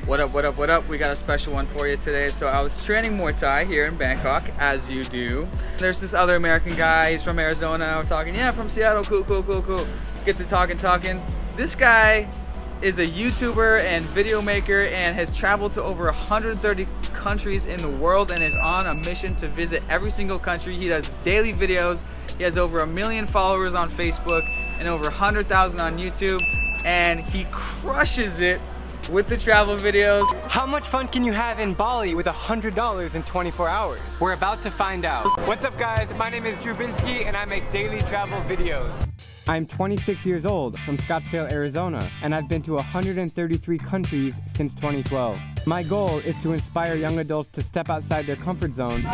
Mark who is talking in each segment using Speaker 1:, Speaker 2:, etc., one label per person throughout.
Speaker 1: What up, what up, what up? We got a special one for you today. So I was training Muay Thai here in Bangkok, as you do. There's this other American guy, he's from Arizona. We're talking, yeah, from Seattle, cool, cool, cool, cool. Get to talking. This guy is a YouTuber and video maker and has traveled to over 130 countries in the world and is on a mission to visit every single country. He does daily videos. He has over 1 million followers on Facebook and over 100,000 on YouTube, and he crushes it with the travel videos.
Speaker 2: How much fun can you have in Bali with $100 in 24 hours? We're about to find out. What's up guys, my name is Binsky and I make daily travel videos. I'm 26 years old from Scottsdale, Arizona, and I've been to 133 countries since 2012. My goal is to inspire young adults to step outside their comfort zone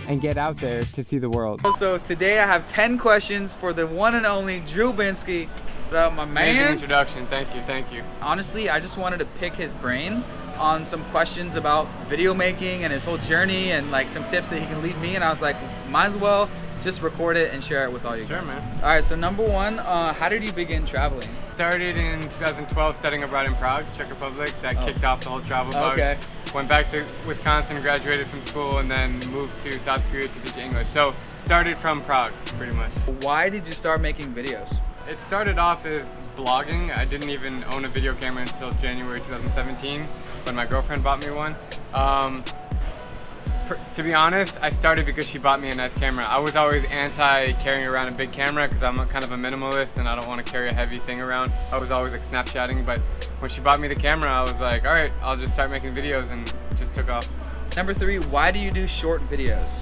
Speaker 2: and get out there to see the world.
Speaker 1: So today I have 10 questions for the one and only Drew Binsky. My man.
Speaker 2: Amazing introduction, thank you.
Speaker 1: Honestly, I just wanted to pick his brain on some questions about video making and his whole journey and like some tips that he can lead me, and I was like, might as well just record it and share it with all you guys.
Speaker 2: Sure, man.
Speaker 1: All right, so number one, how did you begin traveling?
Speaker 2: Started in 2012 studying abroad in Prague, Czech Republic. That kicked off the whole travel bug.
Speaker 1: Okay.
Speaker 2: Went back to Wisconsin, graduated from school, and then moved to South Korea to teach English. So started from Prague, pretty much.
Speaker 1: Why did you start making videos?
Speaker 2: It started off as blogging. I didn't even own a video camera until January 2017 when my girlfriend bought me one. To be honest, I started because she bought me a nice camera. I was always anti carrying around a big camera because I'm kind of a minimalist and I don't want to carry a heavy thing around. I was always like Snapchatting, but when she bought me the camera, I was like, all right, I'll just start making videos, and it just took off.
Speaker 1: Number three, why do you do short videos?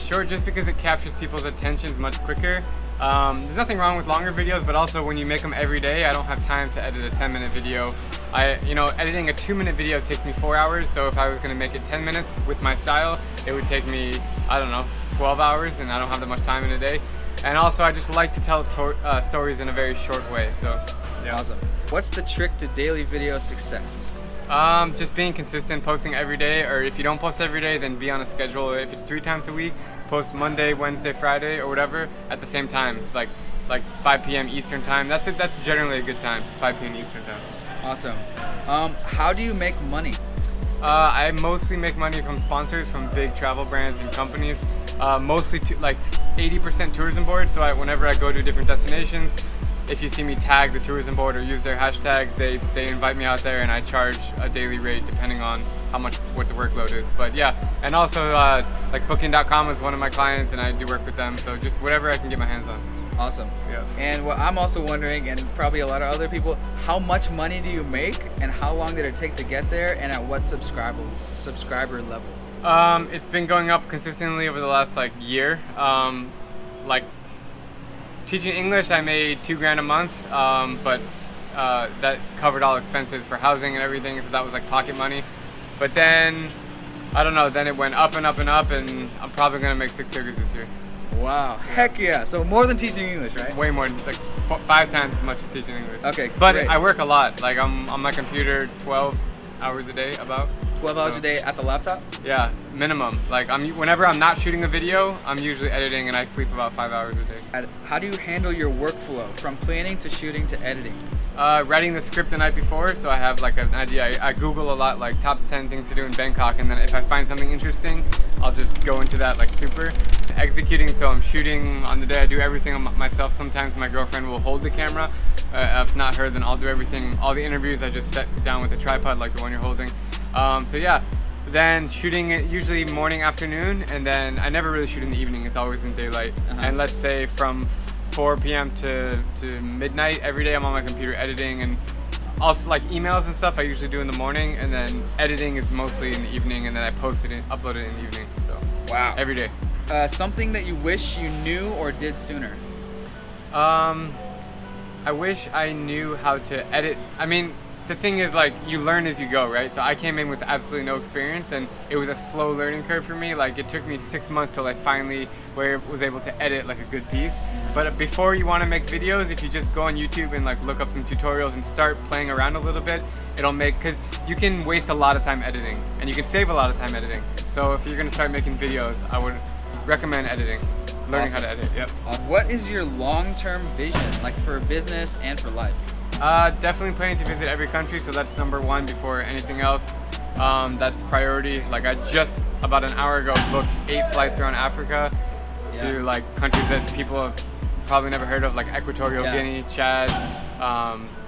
Speaker 2: Short just because it captures people's attention much quicker. There's nothing wrong with longer videos, but also when you make them every day, I don't have time to edit a 10-minute video. Editing a 2-minute video takes me 4 hours, so if I was going to make it 10 minutes with my style, it would take me, I don't know, 12 hours, and I don't have that much time in a day. And also, I just like to tell stories in a very short way, so yeah.
Speaker 1: Awesome. What's the trick to daily video success?
Speaker 2: Just being consistent, posting every day, or if you don't post every day, then be on a schedule. If it's 3 times a week, post Monday, Wednesday, Friday, or whatever at the same time. It's like 5 p.m. Eastern time. That's generally a good time, 5 p.m. Eastern time.
Speaker 1: Awesome. How do you make money?
Speaker 2: I mostly make money from sponsors, from big travel brands and companies. Mostly like 80% tourism boards. So whenever I go to different destinations, if you see me tag the tourism board or use their hashtag, they invite me out there, and I charge a daily rate depending on what the workload is. But yeah, and also like Booking.com is one of my clients, and I do work with them. So just whatever I can get my hands on.
Speaker 1: Awesome.
Speaker 2: Yeah.
Speaker 1: And what I'm also wondering, and probably a lot of other people, how much money do you make, and how long did it take to get there, and at what subscriber level?
Speaker 2: It's been going up consistently over the last year. Teaching English, I made $2 grand a month, but that covered all expenses for housing and everything, so that was like pocket money. But then, I don't know, then it went up and up and up, and I'm probably gonna make 6 figures this year.
Speaker 1: Wow, heck yeah. So more than teaching English, right?
Speaker 2: Way more, like 5 times as much as teaching English.
Speaker 1: Okay,
Speaker 2: but
Speaker 1: great.
Speaker 2: I work a lot. Like I'm on my computer 12 hours a day, about.
Speaker 1: 12 hours a day at the laptop?
Speaker 2: Yeah, minimum. Like whenever I'm not shooting a video, I'm usually editing, and I sleep about 5 hours a day.
Speaker 1: How do you handle your workflow from planning to shooting to editing?
Speaker 2: Writing the script the night before, so I have like an idea. I Google a lot, like top 10 things to do in Bangkok, and then if I find something interesting, I'll just go into that like super. Executing, so I'm shooting on the day. I do everything myself. Sometimes my girlfriend will hold the camera. If not her, then I'll do everything. All the interviews I just set down with a tripod like the one you're holding. So yeah, then shooting it usually morning, afternoon, and then I never really shoot in the evening. It's always in daylight. And let's say from 4 p.m. to midnight every day I'm on my computer editing, and also like emails and stuff I usually do in the morning, and then editing is mostly in the evening, and then I post it and upload it in the evening. So
Speaker 1: wow,
Speaker 2: every day.
Speaker 1: Something that you wish you knew or did sooner?
Speaker 2: I wish I knew how to edit. I mean, the thing is, like, you learn as you go, right? So I came in with absolutely no experience, and it was a slow learning curve for me. Like, it took me 6 months till I finally was able to edit like a good piece. But before you want to make videos, if you just go on YouTube and like look up some tutorials and start playing around a little bit, it'll make, because you can waste a lot of time editing, and you can save a lot of time editing. So if you're gonna start making videos, I would recommend editing. Learning how to edit, yep.
Speaker 1: What is your long-term vision, like for business and for life?
Speaker 2: Definitely planning to visit every country, so that's #1 before anything else. That's priority. Like I just about an hour ago booked 8 flights around Africa to like countries that people have probably never heard of, like Equatorial Guinea, Chad,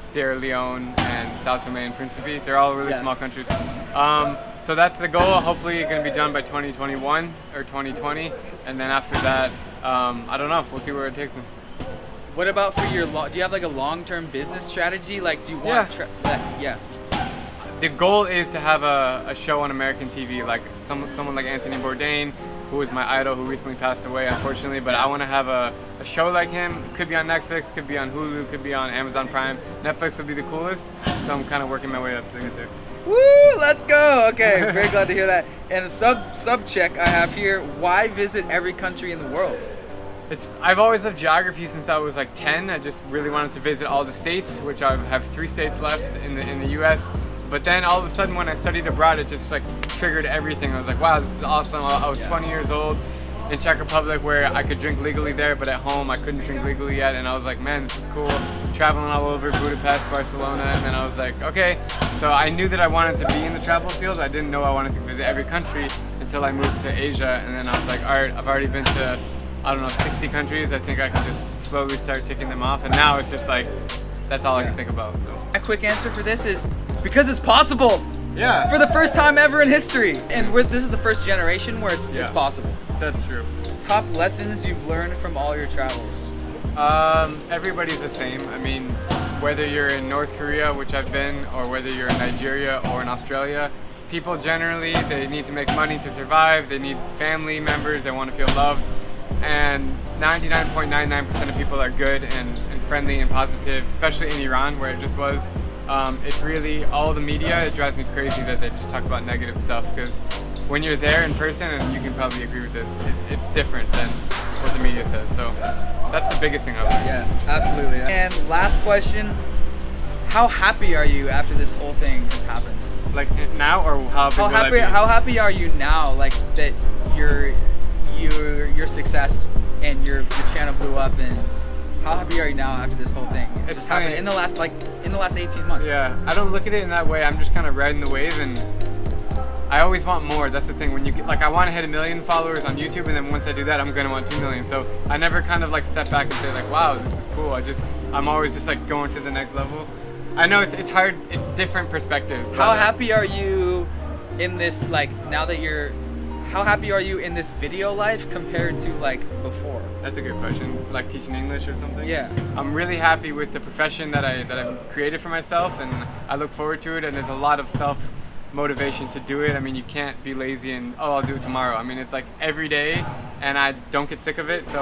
Speaker 2: Sierra Leone, and Sao Tome and Principe. They're all really small countries. So that's the goal. Hopefully it's going to be done by 2021 or 2020, and then after that, I don't know. We'll see where it takes me.
Speaker 1: What about for your do you have like a long-term business strategy? Like, do you want
Speaker 2: The goal is to have a show on American TV, like someone like Anthony Bourdain, who was my idol, who recently passed away, unfortunately. But I want to have a show like him. Could be on Netflix, could be on Hulu, could be on Amazon Prime. Netflix would be the coolest, so I'm kind of working my way up to get there.
Speaker 1: Woo! Let's go. Okay, very glad to hear that. And a sub check I have here: why visit every country in the world?
Speaker 2: I've always loved geography since I was like 10. I just really wanted to visit all the states, which I have 3 states left in the U.S. But then all of a sudden when I studied abroad, it just like triggered everything. I was like, wow, this is awesome. I was 20 years old in Czech Republic where I could drink legally there, but at home I couldn't drink legally yet. And I was like, man, this is cool. Traveling all over Budapest, Barcelona, and then I was like, okay. So I knew that I wanted to be in the travel field. I didn't know I wanted to visit every country until I moved to Asia. And then I was like, all right, I've already been to, I don't know, 60 countries. I think I can just slowly start ticking them off. And now it's just like, that's all I can think about. So.
Speaker 1: A quick answer for this is because it's possible.
Speaker 2: Yeah.
Speaker 1: For the first time ever in history. And this is the first generation where it's possible.
Speaker 2: That's true.
Speaker 1: Top lessons you've learned from all your travels?
Speaker 2: Everybody's the same. I mean, whether you're in North Korea, which I've been, or whether you're in Nigeria or in Australia, people generally, they need to make money to survive. They need family members. They want to feel loved. And 99.99% of people are good and friendly and positive, especially in Iran where it just was. It's really all the media, it drives me crazy that they just talk about negative stuff, because when you're there in person, and you can probably agree with this, it's different than what the media says. So that's the biggest thing I've learned.
Speaker 1: Yeah, absolutely. And last question, how happy are you after this whole thing has happened?
Speaker 2: Like now, or how
Speaker 1: happy are you now, like that your success and your channel blew up, and how happy are you now after this whole thing? It's happened in the last 18 months.
Speaker 2: Yeah, I don't look at it in that way. I'm just kind of riding the wave, and I always want more. That's the thing. When you get, like, I want to hit 1 million followers on YouTube, and then once I do that, I'm gonna want 2 million. So I never kind of like step back and say like, wow, this is cool. I'm always just like going to the next level. I know it's hard. It's different perspectives.
Speaker 1: How happy are you in this, like, now that you're? How happy are you in this video life compared to like before?
Speaker 2: That's a good question. Like teaching English or something?
Speaker 1: Yeah.
Speaker 2: I'm really happy with the profession that I've created for myself, and I look forward to it, and there's a lot of self-motivation to do it. I mean, you can't be lazy and, oh, I'll do it tomorrow. I mean, it's like every day, and I don't get sick of it. So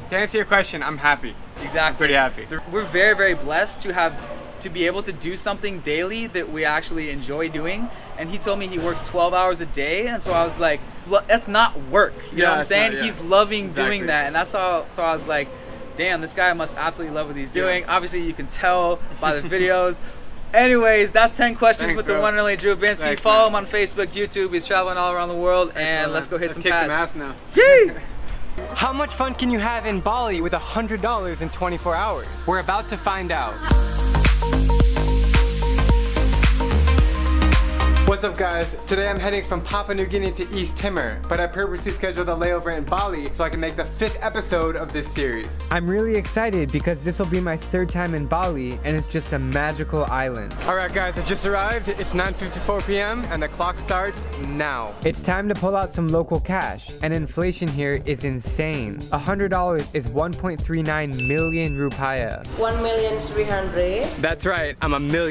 Speaker 2: to answer your question, I'm happy.
Speaker 1: Exactly.
Speaker 2: I'm pretty happy.
Speaker 1: We're very, very blessed to be able to do something daily that we actually enjoy doing. And he told me he works 12 hours a day, and so I was like, that's not work. You know what I'm saying? He's loving doing that, and that's how. So I was like, damn, this guy must absolutely love what he's doing. Obviously, you can tell by the videos. Anyways, that's 10 questions with the one and only Drew Binsky. Follow him on Facebook, YouTube. He's traveling all around the world, and let's go hit some pads.
Speaker 2: Let's kick some ass now.
Speaker 1: Yay!
Speaker 3: How much fun can you have in Bali with $100 in 24 hours? We're about to find out. What's up, guys? Today I'm heading from Papua New Guinea to East Timor, but I purposely scheduled a layover in Bali so I can make the 5th episode of this series.
Speaker 4: I'm really excited because this will be my 3rd time in Bali, and it's just a magical island.
Speaker 3: Alright guys, I just arrived. It's 9:54 p.m. and the clock starts now.
Speaker 4: It's time to pull out some local cash, and inflation here is insane. $100 is 1.39 million rupiah.
Speaker 5: 1,300,000.
Speaker 3: That's right, I'm a million.